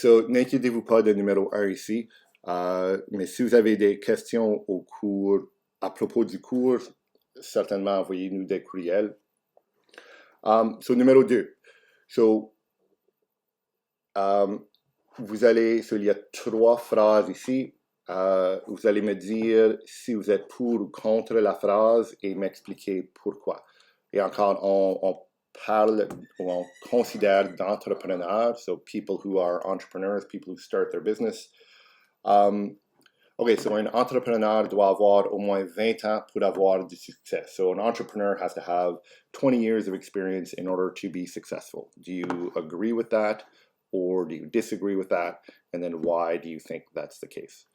so n'inquiétez-vous pas de numéro 1 ici, mais si vous avez des questions au cours, à propos du cours, certainement envoyez-nous des courriels. So numéro 2, so, il y a 3 phrases ici. Vous allez me dire si vous êtes pour ou contre la phrase et m'expliquer pourquoi. Et encore, on parle ou on considère d'entrepreneurs, so people who are entrepreneurs, people who start their business. Okay, so un entrepreneur doit avoir au moins 20 ans pour avoir du succès. So an entrepreneur has to have 20 years of experience in order to be successful. Do you agree with that, or do you disagree with that? And then why do you think that's the case?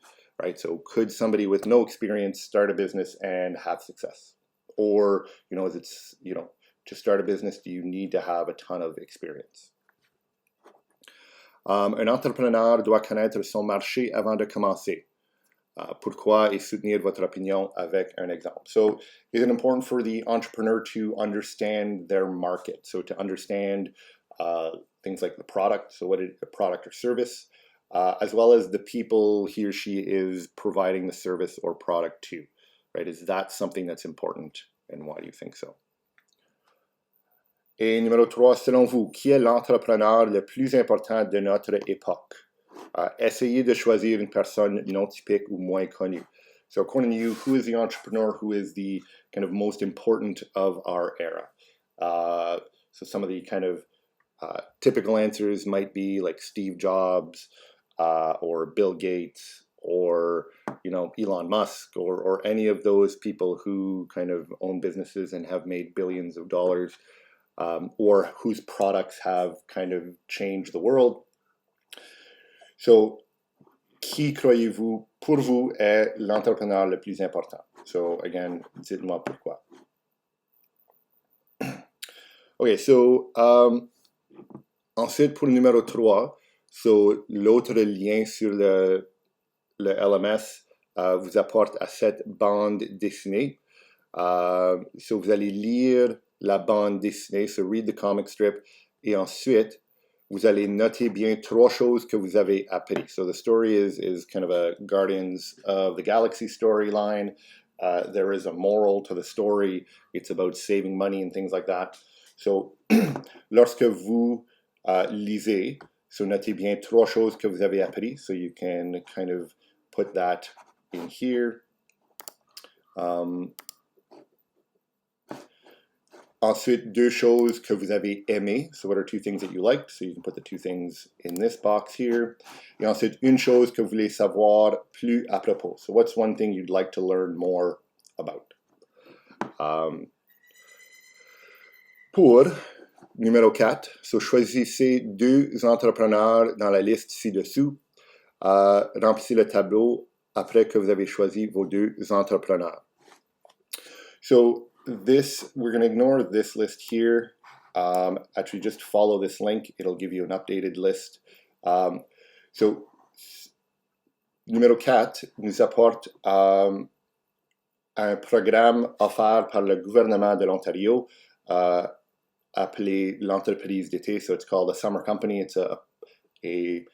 Right, so could somebody with no experience start a business and have success? Or, to start a business, do you need to have a ton of experience? Un entrepreneur doit connaître son marché avant de commencer. Pourquoi et soutenir votre opinion avec un exemple. So is it important for the entrepreneur to understand their market? So to understand things like the product, so what is the product or service, as well as the people he or she is providing the service or product to, right? Is that something that's important, and why do you think so? Et numéro 3, selon vous, qui est l'entrepreneur le plus important de notre époque? Essayez de choisir une personne non typique ou moins connue. So according to you, who is the entrepreneur who is the kind of most important of our era? So some of the kind of typical answers might be like Steve Jobs or Bill Gates or Elon Musk or any of those people who kind of own businesses and have made billions of dollars, or whose products have kind of changed the world. So, qui croyez-vous, pour vous, est l'entrepreneur le plus important? So, again, dites-moi pourquoi. Okay, so, ensuite, pour le numéro 3, so, l'autre lien sur le LMS vous apporte à cette bande dessinée. So, vous allez lire la bande dessinée, so read the comic strip, et ensuite, vous allez noter bien 3 choses que vous avez appris. So the story is kind of a Guardians of the Galaxy storyline. There is a moral to the story. It's about saving money and things like that. So lorsque vous lisez, so notez bien 3 choses que vous avez appris. So you can kind of put that in here. Ensuite, 2 choses que vous avez aimées. So what are 2 things that you liked? So you can put the 2 things in this box here. Et ensuite, une chose que vous voulez savoir plus à propos. So what's one thing you'd like to learn more about? Pour numéro 4, so choisissez 2 entrepreneurs dans la liste ci-dessous. Remplissez le tableau après que vous avez choisi vos 2 entrepreneurs. So we're going to ignore this list here. Actually, just follow this link. It'll give you an updated list. So, numéro 4 nous apporte un programme offert par le gouvernement de l'Ontario appelé l'entreprise d'été. So it's called a summer company. It's a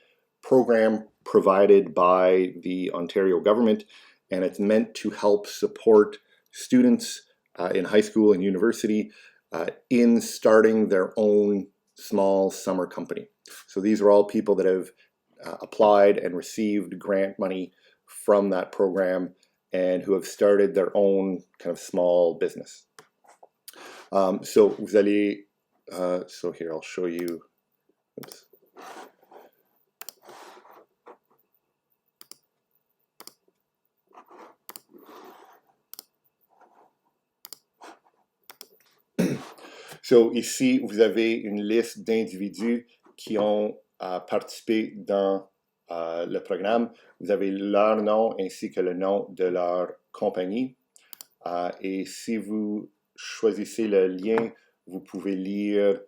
program provided by the Ontario government, and it's meant to help support students in high school and university in starting their own small summer company. So these are all people that have applied and received grant money from that program and who have started their own kind of small business. So vous allez, so here I'll show you. Oops. So ici, vous avez une liste d'individus qui ont participé dans le programme. Vous avez leur nom ainsi que le nom de leur compagnie. Et si vous choisissez le lien, vous pouvez lire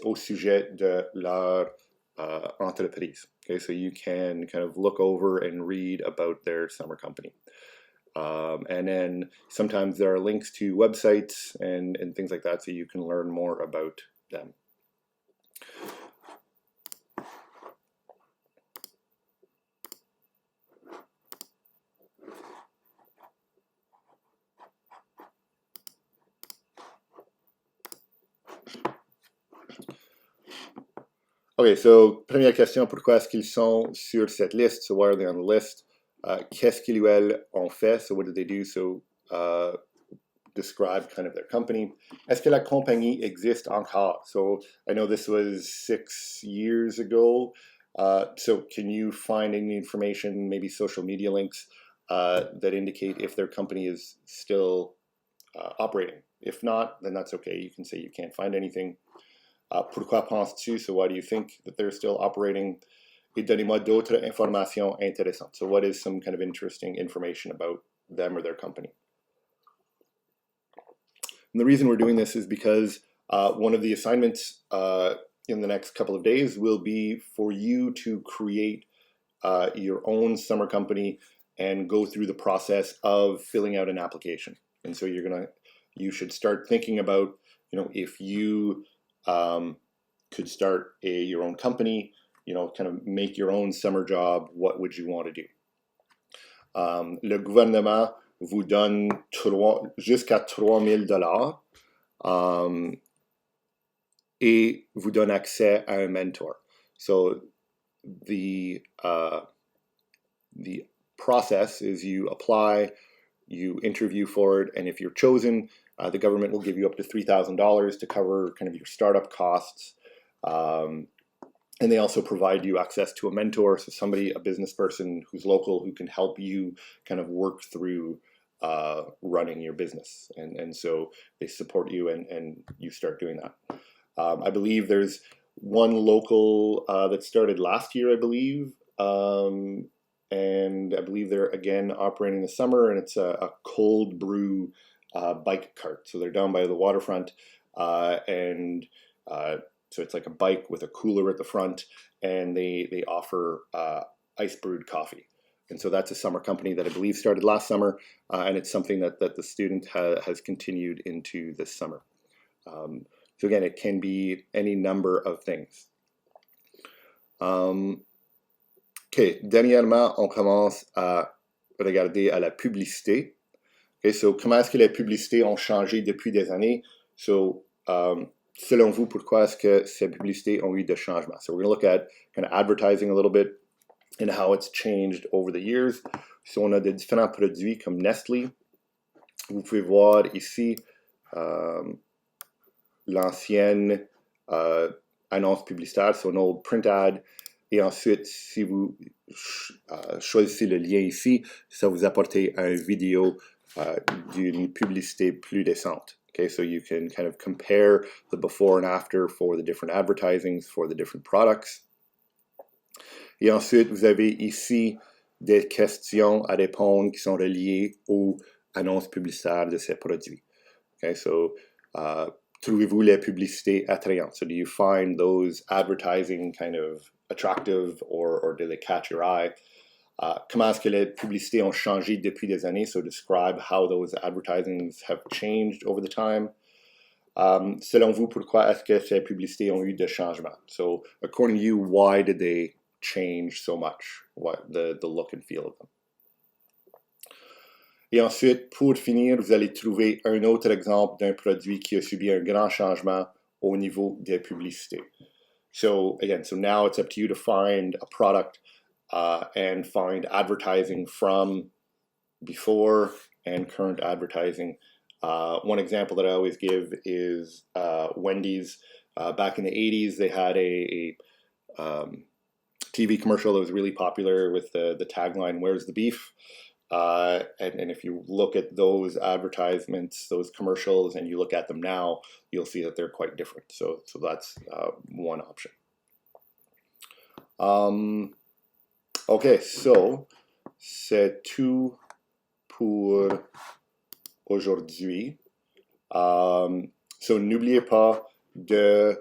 au sujet de leur entreprise. Okay, so you can kind of look over and read about their summer company. And then sometimes there are links to websites and things like that, so you can learn more about them. Okay, so première question, pourquoi est-ce qu'ils sont sur cette liste? So why are they on the list? Qu'est-ce qu'ils ou elles ont fait? So what did they do? So describe kind of their company. Est-ce que la compagnie existe encore? So I know this was 6 years ago. So can you find any information, maybe social media links, that indicate if their company is still operating? If not, then that's okay. You can say you can't find anything. Pourquoi penses-tu? So why do you think that they're still operating? Et donnez-moi d'autres informations intéressantes. So what is some kind of interesting information about them or their company? And the reason we're doing this is because one of the assignments in the next couple of days will be for you to create your own summer company and go through the process of filling out an application. And so you should start thinking about, if you could start your own company, kind of make your own summer job, what would you want to do? Le gouvernement vous donne jusqu'à 3 000 $ et vous donne accès à un mentor. So the process is you apply, you interview for it, and if you're chosen, the government will give you up to $3,000 to cover kind of your startup costs. And they also provide you access to a mentor, so somebody, a business person who's local, who can help you kind of work through running your business. And so they support you and you start doing that. I believe there's one local that started last year, I believe. And I believe they're again operating this summer, and it's a cold brew bike cart. So they're down by the waterfront, and so it's like a bike with a cooler at the front, and they offer ice brewed coffee. And so that's a summer company that I believe started last summer, and it's something that the student has continued into this summer. So again, it can be any number of things. OK, dernièrement, on commence à regarder à la publicité. OK, so comment est-ce que les publicités ont changé depuis des années? So selon vous, pourquoi est-ce que ces publicités ont eu des changements? So we're going to look at kind of advertising a little bit and how it's changed over the years. So on a des différents produits comme Nestlé. Vous pouvez voir ici l'ancienne annonce publicitaire, so an old print ad. Et ensuite, si vous choisissez le lien ici, ça vous apporte une vidéo d'une publicité plus décente. Okay, so you can kind of compare the before and after for the different advertisings, for the different products. Et ensuite, vous avez ici des questions à répondre qui sont reliées aux annonces publicitaires de ces produits. Okay, so trouvez-vous les publicités attrayantes? So do you find those advertising kind of attractive, or do they catch your eye? Comment est-ce que les publicités ont changé depuis des années? So describe how those advertisings have changed over the time. Selon vous, pourquoi est-ce que ces publicités ont eu des changements? So according to you, why did they change so much? What the look and feel of them? Et ensuite, pour finir, vous allez trouver un autre exemple d'un produit qui a subi un grand changement au niveau des publicités. So again, so now it's up to you to find a product and find advertising from before and current advertising. One example that I always give is Wendy's. Back in the 80s, they had a TV commercial that was really popular with the tagline, "Where's the beef?" And if you look at those advertisements, those commercials, and you look at them now, you'll see that they're quite different. So that's one option. OK, so c'est tout pour aujourd'hui. So n'oubliez pas de...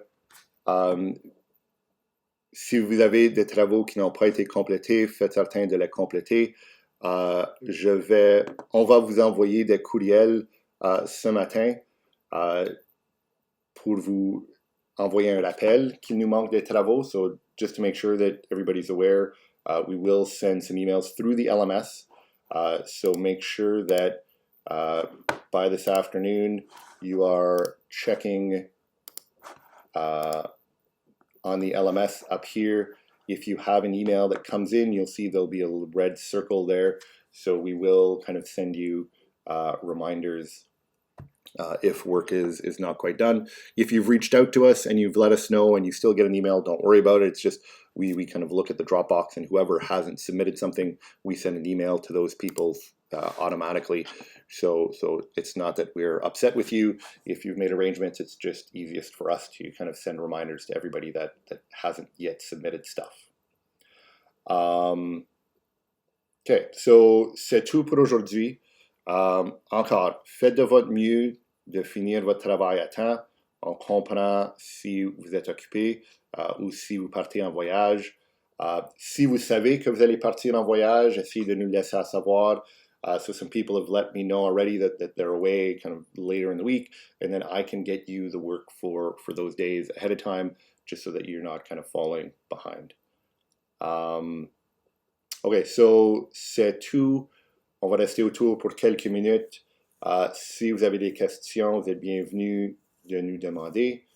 si vous avez des travaux qui n'ont pas été complétés, faites certain de les compléter. On va vous envoyer des courriels ce matin pour vous envoyer un rappel qu'il nous manque des travaux. So just to make sure that everybody's aware, we will send some emails through the LMS. So make sure that by this afternoon you are checking on the LMS up here. If you have an email that comes in, you'll see there'll be a red circle there. So we will kind of send you reminders if work is not quite done. If you've reached out to us and you've let us know and you still get an email, don't worry about it. It's just we kind of look at the Dropbox, and whoever hasn't submitted something, we send an email to those people automatically. So it's not that we're upset with you. If you've made arrangements, it's just easiest for us to kind of send reminders to everybody that hasn't yet submitted stuff. Okay, so c'est tout pour aujourd'hui. Encore, faites de votre mieux de finir votre travail à temps. On comprend si vous êtes occupé ou si vous partez en voyage. Si vous savez que vous allez partir en voyage, essayez de nous laisser savoir. So some people have let me know already that they're away kind of later in the week, and then I can get you the work for those days ahead of time, just so that you're not kind of falling behind. Okay, so c'est tout. On va rester autour pour quelques minutes. Si vous avez des questions, vous êtes bienvenus de nous demander.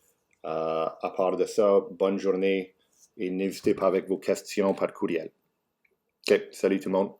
À part de ça, bonne journée et n'hésitez pas avec vos questions par courriel. Ok, salut tout le monde.